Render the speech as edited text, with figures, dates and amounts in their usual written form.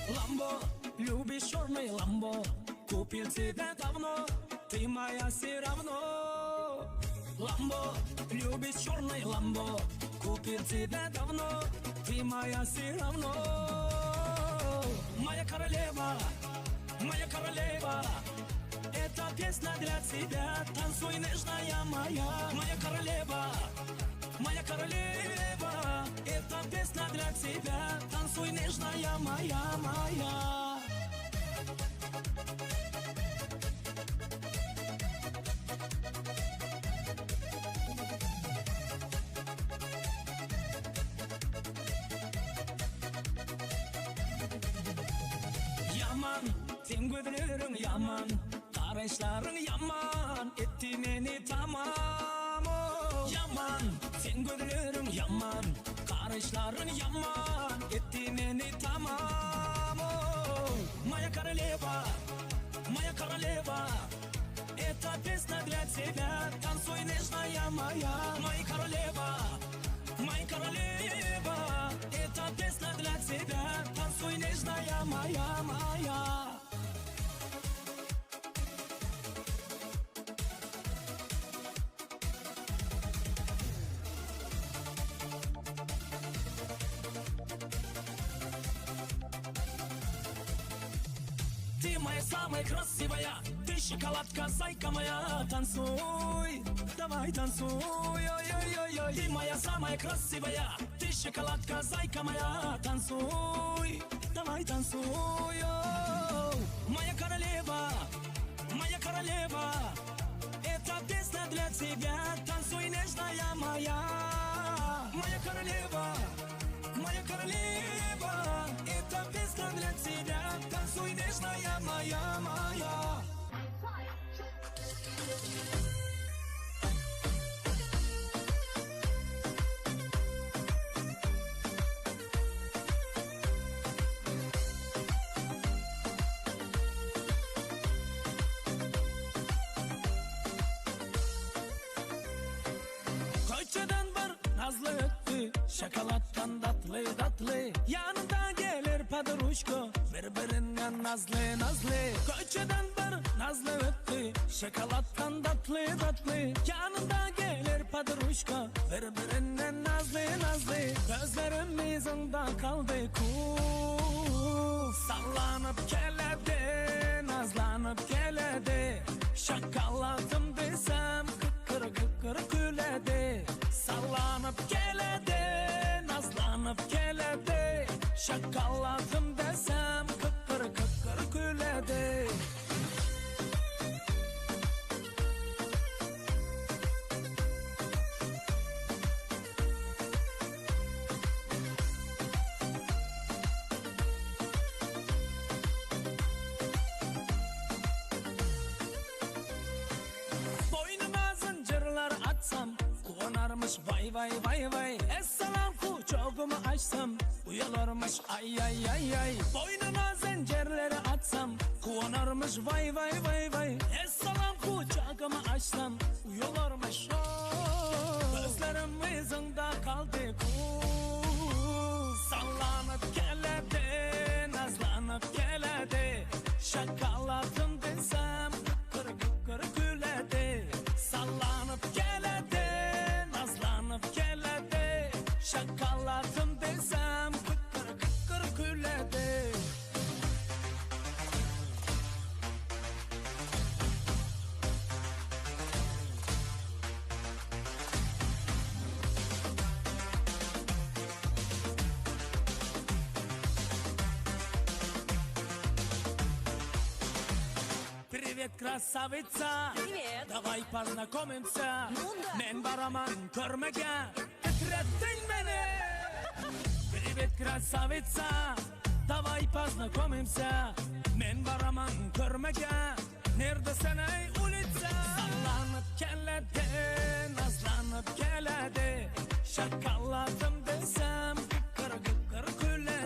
Ламбо, любишь черный ламбо, купил тебе давно, ты моя все равно. Ламбо, любишь черный ламбо, купил тебе давно, ты моя все равно. Моя королева, эта песня для тебя, танцуй, нежная моя. Моя королева, эта песня для тебя, танцуй, нежная моя. Yaman, sen gözlerin yaman, karışların yaman, etti beni tamam. Yaman, sen gözlerin yaman, karışların yaman, etti beni tamam. Моя королева, эта песня для тебя, танцуй, нежная моя. Моя королева, эта песня для тебя, танцуй, нежная моя. Ты моя самая красивая, ты шоколадка, зайка моя, танцуй, давай танцуй, ой-ой-ой-ой. Ты моя самая красивая, ты шоколадка, зайка моя, танцуй, давай танцуй, ой. Моя королева, эта песня для тебя, танцуй, нежная моя. Моя королева, эта песня для тебя, танцуй, нежная моя. Koçadan var nazlı öttü, şokolattan tatlı, yanında gelir padruşko, birbirinden nazlı. Koçadan var nazlı öttü, şokolattan tatlı, yanında gelir padruşko, birbirinden nazlı. Gözlerim izinde kaldı sallanıp geledi, nazlanıp geledi. Şokoladım desem kıkır küledi, sallanıp geledi, nazlanıp geledi. Şokoladım desem kıkır küledi. Boynuma zincirler atsam kullanarmış vay. Esselam kucağımı açsam uyularmış ay. Boynuma zincirleri atsam kullanarmış vay. Esselam kucağımı açsam uyularmış gözlerim izinde kaldı sallanıp geledi, nazlanıp geledi. Şokoladım desem kıkır küledi, sallanıp geledi, nazlanıp geledi. Şokoladım desem kıkır küledi. Привет, красавица. Привет. Давай познакомимся. Ну да. Мен бараман көрмеген, тітіреттің бeni. Привет, красавица. Давай познакомимся. Мен бараман көрмеген, neredesin ey улица? Sallanıp geledi, nazlanıp geledi. Şokoladım desem kıkır küledi.